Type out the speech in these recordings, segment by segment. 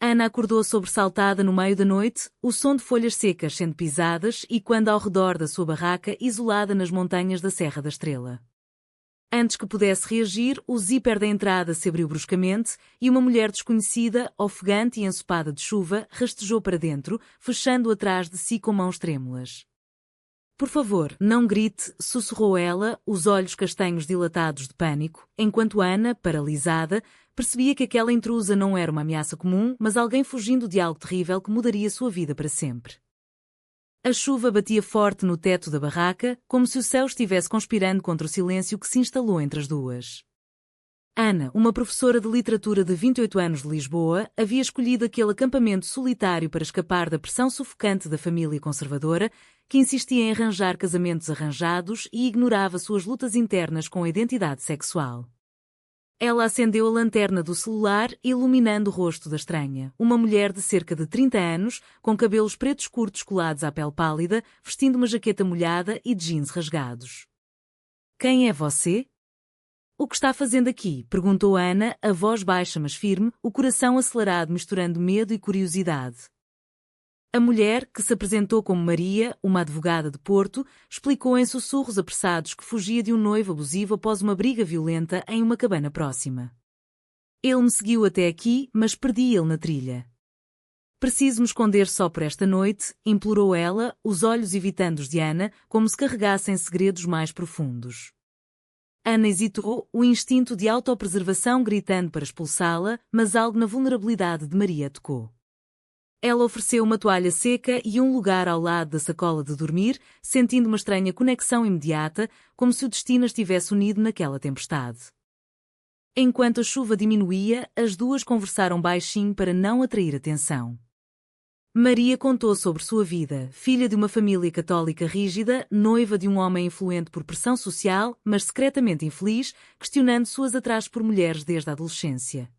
Ana acordou sobressaltada no meio da noite, o som de folhas secas sendo pisadas e quando ao redor da sua barraca isolada nas montanhas da Serra da Estrela. Antes que pudesse reagir, o zíper da entrada se abriu bruscamente e uma mulher desconhecida, ofegante e ensopada de chuva, rastejou para dentro, fechando atrás de si com mãos trêmulas. Por favor, não grite, sussurrou ela, os olhos castanhos dilatados de pânico, enquanto Ana, paralisada, percebia que aquela intrusa não era uma ameaça comum, mas alguém fugindo de algo terrível que mudaria sua vida para sempre. A chuva batia forte no teto da barraca, como se o céu estivesse conspirando contra o silêncio que se instalou entre as duas. Ana, uma professora de literatura de 28 anos de Lisboa, havia escolhido aquele acampamento solitário para escapar da pressão sufocante da família conservadora, que insistia em arranjar casamentos arranjados e ignorava suas lutas internas com a identidade sexual. Ela acendeu a lanterna do celular, iluminando o rosto da estranha, uma mulher de cerca de 30 anos, com cabelos pretos curtos colados à pele pálida, vestindo uma jaqueta molhada e jeans rasgados. Quem é você? O que está fazendo aqui? Perguntou Ana, a voz baixa mas firme, o coração acelerado misturando medo e curiosidade. A mulher, que se apresentou como Maria, uma advogada de Porto, explicou em sussurros apressados que fugia de um noivo abusivo após uma briga violenta em uma cabana próxima. Ele me seguiu até aqui, mas perdi ele na trilha. Preciso me esconder só por esta noite, implorou ela, os olhos evitando os de Ana, como se carregassem segredos mais profundos. Ana hesitou, o instinto de autopreservação gritando para expulsá-la, mas algo na vulnerabilidade de Maria tocou. Ela ofereceu uma toalha seca e um lugar ao lado da sacola de dormir, sentindo uma estranha conexão imediata, como se o destino as tivesse unido naquela tempestade. Enquanto a chuva diminuía, as duas conversaram baixinho para não atrair atenção. Maria contou sobre sua vida, filha de uma família católica rígida, noiva de um homem influente por pressão social, mas secretamente infeliz, questionando suas atrasos por mulheres desde a adolescência.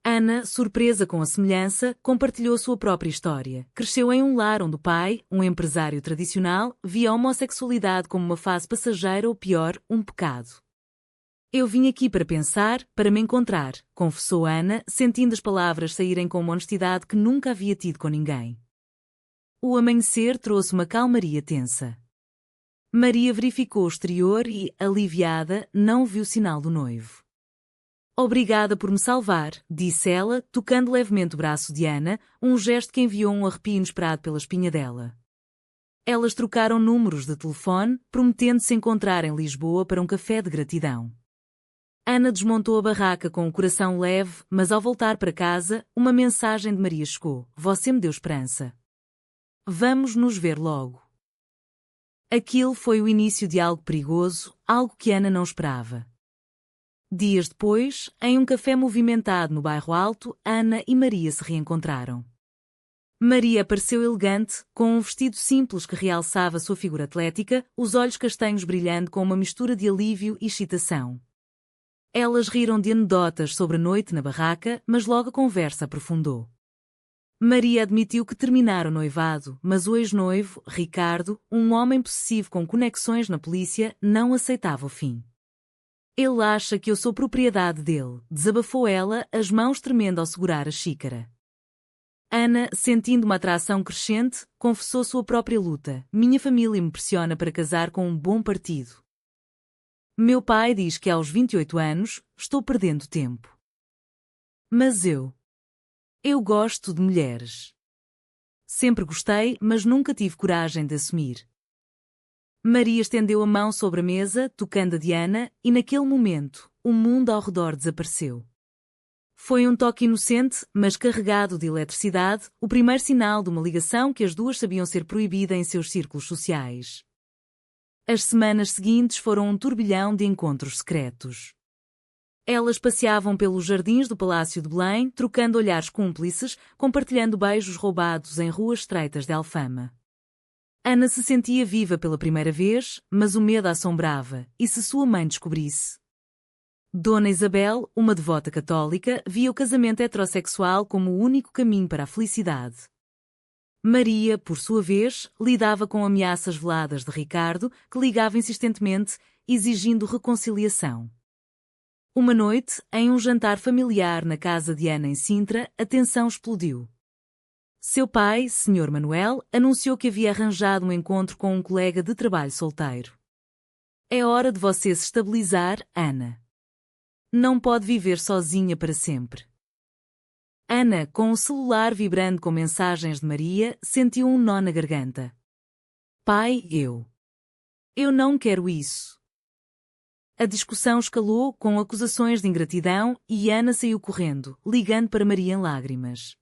Ana, surpresa com a semelhança, compartilhou sua própria história. Cresceu em um lar onde o pai, um empresário tradicional, via a homossexualidade como uma fase passageira ou pior, um pecado. Eu vim aqui para pensar, para me encontrar, confessou Ana, sentindo as palavras saírem com uma honestidade que nunca havia tido com ninguém. O amanhecer trouxe uma calmaria tensa. Maria verificou o exterior e, aliviada, não viu sinal do noivo. Obrigada por me salvar, disse ela, tocando levemente o braço de Ana, um gesto que enviou um arrepio inesperado pela espinha dela. Elas trocaram números de telefone, prometendo se encontrar em Lisboa para um café de gratidão. Ana desmontou a barraca com o coração leve, mas ao voltar para casa, uma mensagem de Maria chegou. Você me deu esperança. Vamos nos ver logo. Aquilo foi o início de algo perigoso, algo que Ana não esperava. Dias depois, em um café movimentado no bairro Alto, Ana e Maria se reencontraram. Maria apareceu elegante, com um vestido simples que realçava sua figura atlética, os olhos castanhos brilhando com uma mistura de alívio e excitação. Elas riram de anedotas sobre a noite na barraca, mas logo a conversa aprofundou. Maria admitiu que terminara o noivado, mas o ex-noivo, Ricardo, um homem possessivo com conexões na polícia, não aceitava o fim. Ele acha que eu sou propriedade dele, desabafou ela, as mãos tremendo ao segurar a xícara. Ana, sentindo uma atração crescente, confessou sua própria luta. Minha família me pressiona para casar com um bom partido. Meu pai diz que aos 28 anos, estou perdendo tempo. Mas eu gosto de mulheres. Sempre gostei, mas nunca tive coragem de assumir. Maria estendeu a mão sobre a mesa, tocando a de Ana, e naquele momento, o mundo ao redor desapareceu. Foi um toque inocente, mas carregado de eletricidade, o primeiro sinal de uma ligação que as duas sabiam ser proibida em seus círculos sociais. As semanas seguintes foram um turbilhão de encontros secretos. Elas passeavam pelos jardins do Palácio de Belém, trocando olhares cúmplices, compartilhando beijos roubados em ruas estreitas de Alfama. Ana se sentia viva pela primeira vez, mas o medo a assombrava, e se sua mãe descobrisse? Dona Isabel, uma devota católica, via o casamento heterossexual como o único caminho para a felicidade. Maria, por sua vez, lidava com ameaças veladas de Ricardo, que ligava insistentemente, exigindo reconciliação. Uma noite, em um jantar familiar na casa de Ana em Sintra, a tensão explodiu. Seu pai, Sr. Manuel, anunciou que havia arranjado um encontro com um colega de trabalho solteiro. É hora de você se estabilizar, Ana. Não pode viver sozinha para sempre. Ana, com o celular vibrando com mensagens de Maria, sentiu um nó na garganta. Pai, eu não quero isso. A discussão escalou com acusações de ingratidão e Ana saiu correndo, ligando para Maria em lágrimas.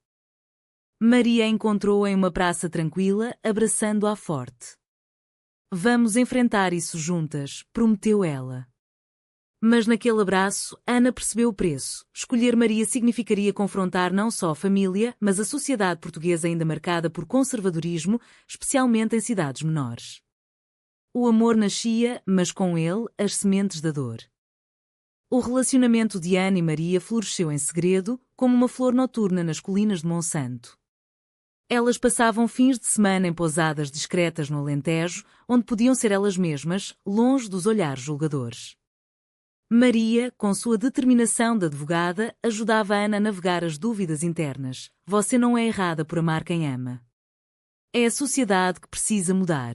Maria encontrou-a em uma praça tranquila, abraçando-a forte. Vamos enfrentar isso juntas, prometeu ela. Mas naquele abraço, Ana percebeu o preço. Escolher Maria significaria confrontar não só a família, mas a sociedade portuguesa ainda marcada por conservadorismo, especialmente em cidades menores. O amor nascia, mas com ele, as sementes da dor. O relacionamento de Ana e Maria floresceu em segredo, como uma flor noturna nas colinas de Monsanto. Elas passavam fins de semana em pousadas discretas no Alentejo, onde podiam ser elas mesmas, longe dos olhares julgadores. Maria, com sua determinação de advogada, ajudava Ana a navegar as dúvidas internas. Você não é errada por amar quem ama. É a sociedade que precisa mudar.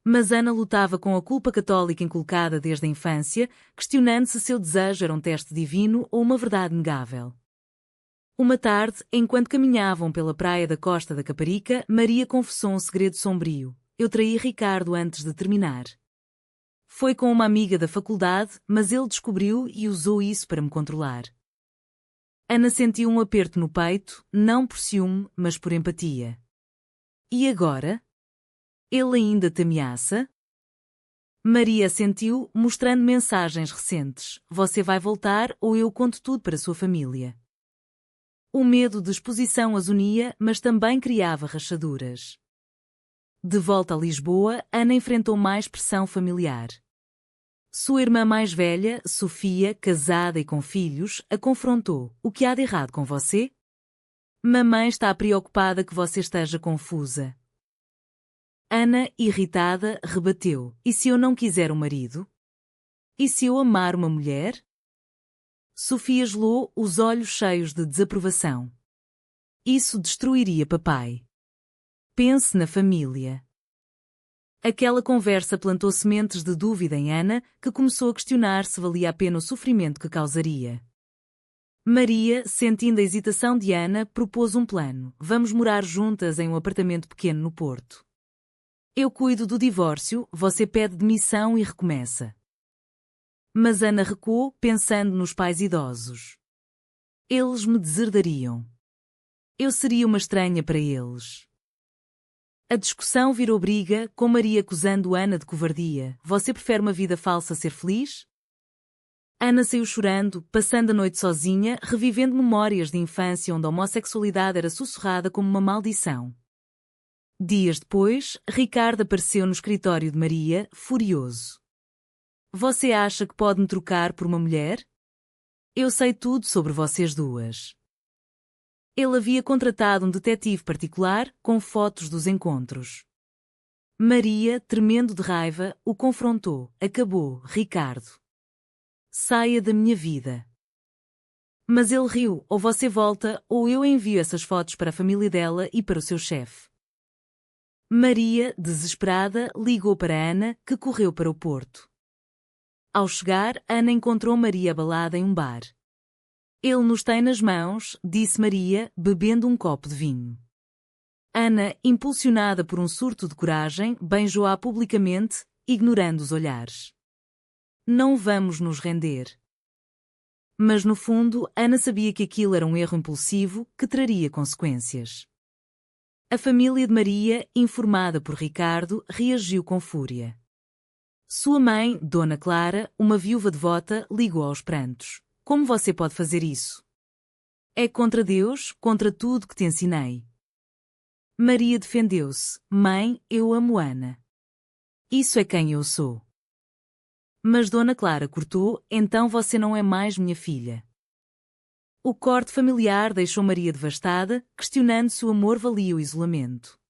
Mas Ana lutava com a culpa católica inculcada desde a infância, questionando se seu desejo era um teste divino ou uma verdade negável. Uma tarde, enquanto caminhavam pela praia da Costa da Caparica, Maria confessou um segredo sombrio. Eu traí Ricardo antes de terminar. Foi com uma amiga da faculdade, mas ele descobriu e usou isso para me controlar. Ana sentiu um aperto no peito, não por ciúme, mas por empatia. E agora? Ele ainda te ameaça? Maria assentiu, mostrando mensagens recentes. Você vai voltar ou eu conto tudo para sua família. O medo de exposição as unia, mas também criava rachaduras. De volta a Lisboa, Ana enfrentou mais pressão familiar. Sua irmã mais velha, Sofia, casada e com filhos, a confrontou. O que há de errado com você? Mamãe está preocupada que você esteja confusa. Ana, irritada, rebateu. E se eu não quiser um marido? E se eu amar uma mulher? Sofia gelou, os olhos cheios de desaprovação. Isso destruiria papai. Pense na família. Aquela conversa plantou sementes de dúvida em Ana, que começou a questionar se valia a pena o sofrimento que causaria. Maria, sentindo a hesitação de Ana, propôs um plano. Vamos morar juntas em um apartamento pequeno no Porto. Eu cuido do divórcio, você pede demissão e recomeça. Mas Ana recuou, pensando nos pais idosos. Eles me deserdariam. Eu seria uma estranha para eles. A discussão virou briga, com Maria acusando Ana de covardia. Você prefere uma vida falsa a ser feliz? Ana saiu chorando, passando a noite sozinha, revivendo memórias de infância onde a homossexualidade era sussurrada como uma maldição. Dias depois, Ricardo apareceu no escritório de Maria, furioso. Você acha que pode me trocar por uma mulher? Eu sei tudo sobre vocês duas. Ele havia contratado um detetive particular, com fotos dos encontros. Maria, tremendo de raiva, o confrontou. Acabou, Ricardo. Saia da minha vida. Mas ele riu, ou você volta, ou eu envio essas fotos para a família dela e para o seu chefe. Maria, desesperada, ligou para Ana, que correu para o Porto. Ao chegar, Ana encontrou Maria abalada em um bar. Ele nos tem nas mãos, disse Maria, bebendo um copo de vinho. Ana, impulsionada por um surto de coragem, beijou-a publicamente, ignorando os olhares. Não vamos nos render. Mas no fundo, Ana sabia que aquilo era um erro impulsivo, que traria consequências. A família de Maria, informada por Ricardo, reagiu com fúria. Sua mãe, Dona Clara, uma viúva devota, ligou aos prantos. Como você pode fazer isso? É contra Deus, contra tudo que te ensinei. Maria defendeu-se. Mãe, eu amo Ana. Isso é quem eu sou. Mas Dona Clara cortou, então você não é mais minha filha. O corte familiar deixou Maria devastada, questionando se o amor valia o isolamento.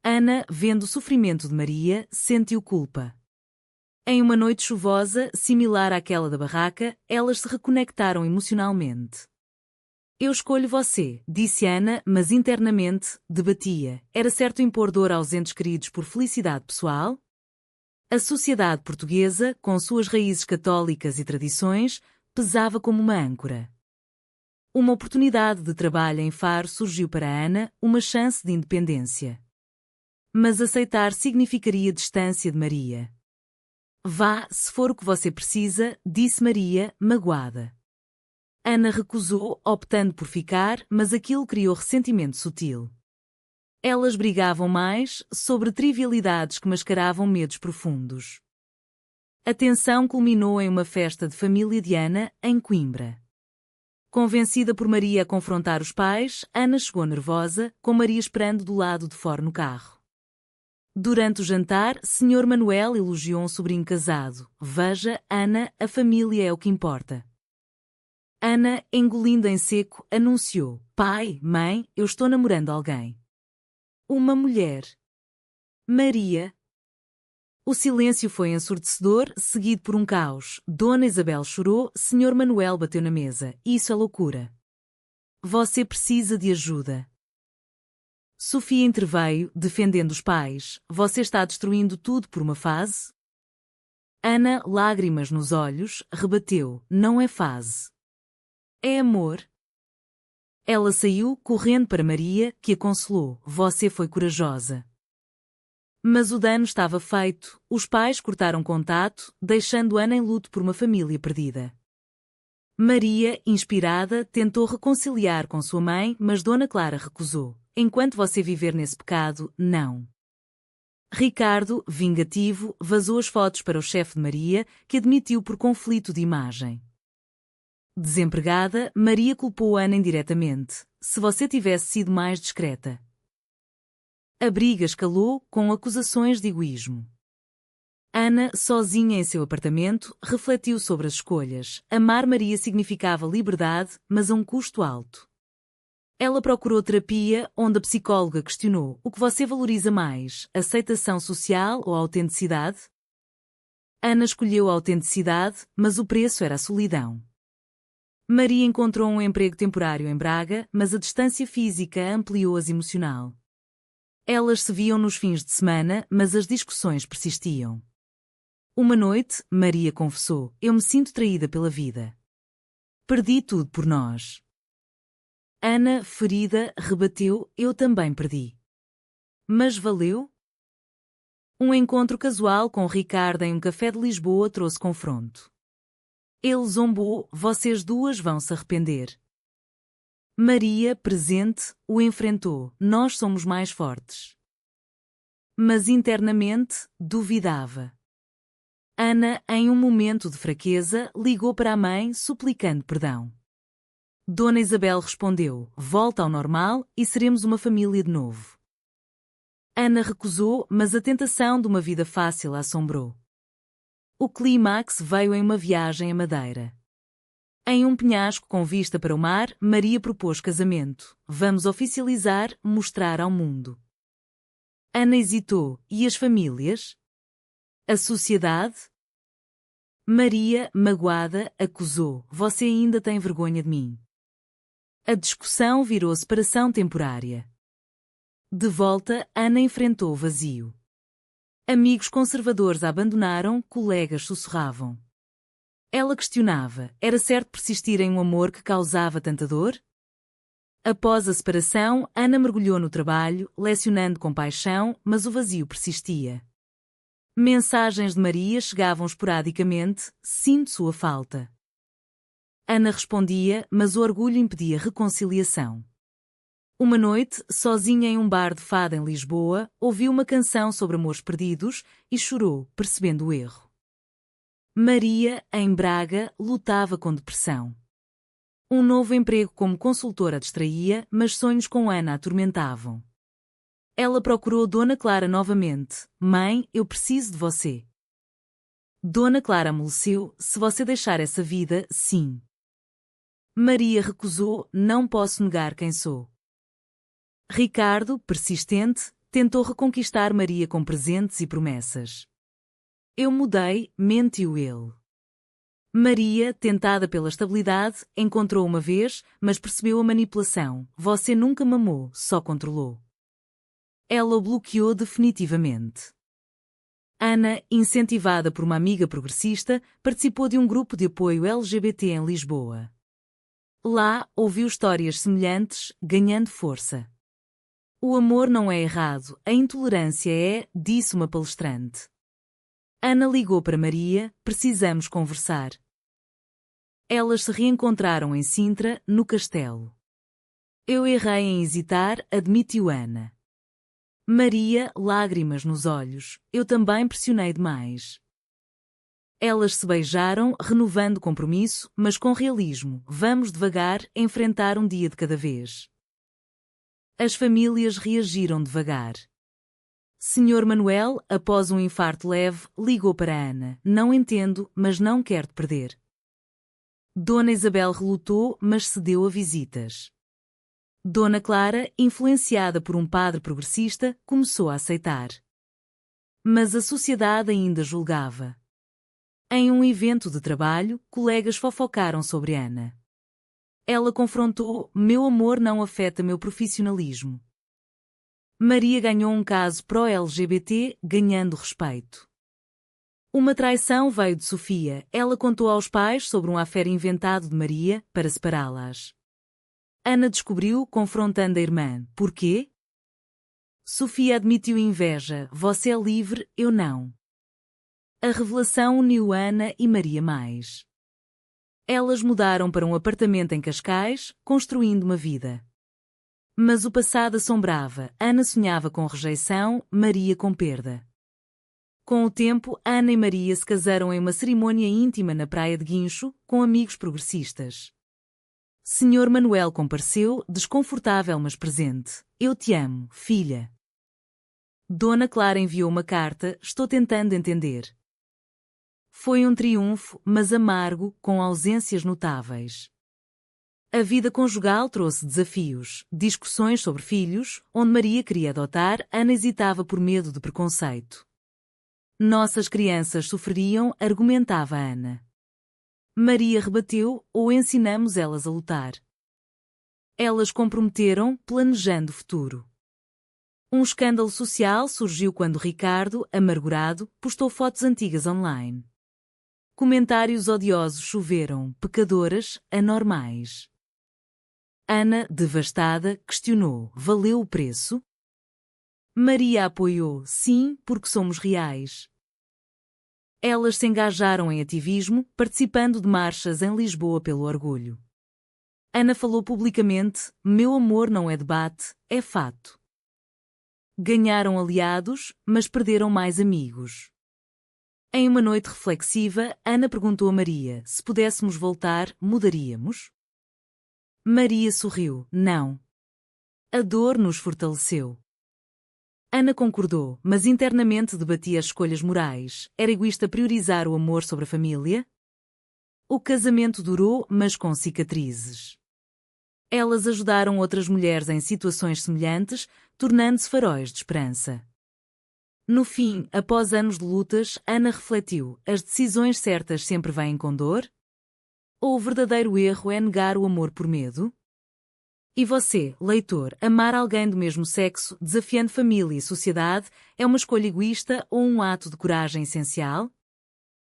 Ana, vendo o sofrimento de Maria, sentiu culpa. Em uma noite chuvosa, similar àquela da barraca, elas se reconectaram emocionalmente. Eu escolho você, disse Ana, mas internamente debatia. Era certo impor dor aos entes queridos por felicidade pessoal? A sociedade portuguesa, com suas raízes católicas e tradições, pesava como uma âncora. Uma oportunidade de trabalho em Faro surgiu para Ana, uma chance de independência. Mas aceitar significaria distância de Maria. Vá, se for o que você precisa, disse Maria, magoada. Ana recusou, optando por ficar, mas aquilo criou ressentimento sutil. Elas brigavam mais, sobre trivialidades que mascaravam medos profundos. A tensão culminou em uma festa de família de Ana, em Coimbra. Convencida por Maria a confrontar os pais, Ana chegou nervosa, com Maria esperando do lado de fora no carro. Durante o jantar, Sr. Manuel elogiou um sobrinho casado. Veja, Ana, a família é o que importa. Ana, engolindo em seco, anunciou: Pai, mãe, eu estou namorando alguém. Uma mulher. Maria. O silêncio foi ensurdecedor, seguido por um caos. Dona Isabel chorou, Sr. Manuel bateu na mesa. Isso é loucura. Você precisa de ajuda. Sofia interveio, defendendo os pais. Você está destruindo tudo por uma fase? Ana, lágrimas nos olhos, rebateu. Não é fase. É amor. Ela saiu, correndo para Maria, que a consolou. Você foi corajosa. Mas o dano estava feito. Os pais cortaram contato, deixando Ana em luto por uma família perdida. Maria, inspirada, tentou reconciliar com sua mãe, mas Dona Clara recusou. Enquanto você viver nesse pecado, não. Ricardo, vingativo, vazou as fotos para o chefe de Maria, que admitiu por conflito de imagem. Desempregada, Maria culpou Ana indiretamente. Se você tivesse sido mais discreta. A briga escalou, com acusações de egoísmo. Ana, sozinha em seu apartamento, refletiu sobre as escolhas. Amar Maria significava liberdade, mas a um custo alto. Ela procurou terapia, onde a psicóloga questionou: o que você valoriza mais, aceitação social ou autenticidade? Ana escolheu a autenticidade, mas o preço era a solidão. Maria encontrou um emprego temporário em Braga, mas a distância física ampliou as emocional. Elas se viam nos fins de semana, mas as discussões persistiam. Uma noite, Maria confessou: eu me sinto traída pela vida. Perdi tudo por nós. Ana, ferida, rebateu: eu também perdi. Mas valeu? Um encontro casual com Ricardo em um café de Lisboa trouxe confronto. Ele zombou: vocês duas vão se arrepender. Maria, presente, o enfrentou: nós somos mais fortes. Mas internamente, duvidava. Ana, em um momento de fraqueza, ligou para a mãe, suplicando perdão. Dona Isabel respondeu: volta ao normal e seremos uma família de novo. Ana recusou, mas a tentação de uma vida fácil a assombrou. O clímax veio em uma viagem à Madeira. Em um penhasco com vista para o mar, Maria propôs casamento. Vamos oficializar, mostrar ao mundo. Ana hesitou. E as famílias? A sociedade? Maria, magoada, acusou: você ainda tem vergonha de mim. A discussão virou separação temporária. De volta, Ana enfrentou o vazio. Amigos conservadores a abandonaram, colegas sussurravam. Ela questionava: era certo persistir em um amor que causava tanta dor? Após a separação, Ana mergulhou no trabalho, lecionando com paixão, mas o vazio persistia. Mensagens de Maria chegavam esporadicamente: sinto sua falta. Ana respondia, mas o orgulho impedia reconciliação. Uma noite, sozinha em um bar de fado em Lisboa, ouviu uma canção sobre amores perdidos e chorou, percebendo o erro. Maria, em Braga, lutava com depressão. Um novo emprego como consultora a distraía, mas sonhos com Ana a atormentavam. Ela procurou Dona Clara novamente. Mãe, eu preciso de você. Dona Clara amoleceu: se você deixar essa vida, sim. Maria recusou: não posso negar quem sou. Ricardo, persistente, tentou reconquistar Maria com presentes e promessas. Eu mudei, mentiu ele. Maria, tentada pela estabilidade, encontrou uma vez, mas percebeu a manipulação. Você nunca mamou, só controlou. Ela o bloqueou definitivamente. Ana, incentivada por uma amiga progressista, participou de um grupo de apoio LGBT em Lisboa. Lá, ouviu histórias semelhantes, ganhando força. O amor não é errado, a intolerância é, disse uma palestrante. Ana ligou para Maria, precisamos conversar. Elas se reencontraram em Sintra, no castelo. Eu errei em hesitar, admitiu Ana. Maria, lágrimas nos olhos, eu também pressionei demais. Elas se beijaram, renovando o compromisso, mas com realismo. Vamos devagar, enfrentar um dia de cada vez. As famílias reagiram devagar. Sr. Manuel, após um infarto leve, ligou para Ana. Não entendo, mas não quero te perder. Dona Isabel relutou, mas cedeu a visitas. Dona Clara, influenciada por um padre progressista, começou a aceitar. Mas a sociedade ainda julgava. Em um evento de trabalho, colegas fofocaram sobre Ana. Ela confrontou: meu amor não afeta meu profissionalismo. Maria ganhou um caso pró-LGBT, ganhando respeito. Uma traição veio de Sofia. Ela contou aos pais sobre um affaire inventado de Maria, para separá-las. Ana descobriu, confrontando a irmã. Porquê? Sofia admitiu inveja. Você é livre, eu não. A revelação uniu Ana e Maria mais. Elas mudaram para um apartamento em Cascais, construindo uma vida. Mas o passado assombrava. Ana sonhava com rejeição, Maria com perda. Com o tempo, Ana e Maria se casaram em uma cerimônia íntima na praia de Guincho, com amigos progressistas. Sr. Manuel compareceu, desconfortável mas presente. Eu te amo, filha. Dona Clara enviou uma carta, estou tentando entender. Foi um triunfo, mas amargo, com ausências notáveis. A vida conjugal trouxe desafios, discussões sobre filhos, onde Maria queria adotar, Ana hesitava por medo de preconceito. Nossas crianças sofreriam, argumentava Ana. Maria rebateu, ou ensinamos elas a lutar. Elas comprometeram, planejando o futuro. Um escândalo social surgiu quando Ricardo, amargurado, postou fotos antigas online. Comentários odiosos choveram, pecadoras, anormais. Ana, devastada, questionou: valeu o preço? Maria apoiou: sim, porque somos reais. Elas se engajaram em ativismo, participando de marchas em Lisboa pelo orgulho. Ana falou publicamente: meu amor não é debate, é fato. Ganharam aliados, mas perderam mais amigos. Em uma noite reflexiva, Ana perguntou a Maria: se pudéssemos voltar, mudaríamos? Maria sorriu: não. A dor nos fortaleceu. Ana concordou, mas internamente debatia as escolhas morais. Era egoísta priorizar o amor sobre a família? O casamento durou, mas com cicatrizes. Elas ajudaram outras mulheres em situações semelhantes, tornando-se faróis de esperança. No fim, após anos de lutas, Ana refletiu: as decisões certas sempre vêm com dor? Ou o verdadeiro erro é negar o amor por medo? E você, leitor, amar alguém do mesmo sexo, desafiando família e sociedade, é uma escolha egoísta ou um ato de coragem essencial?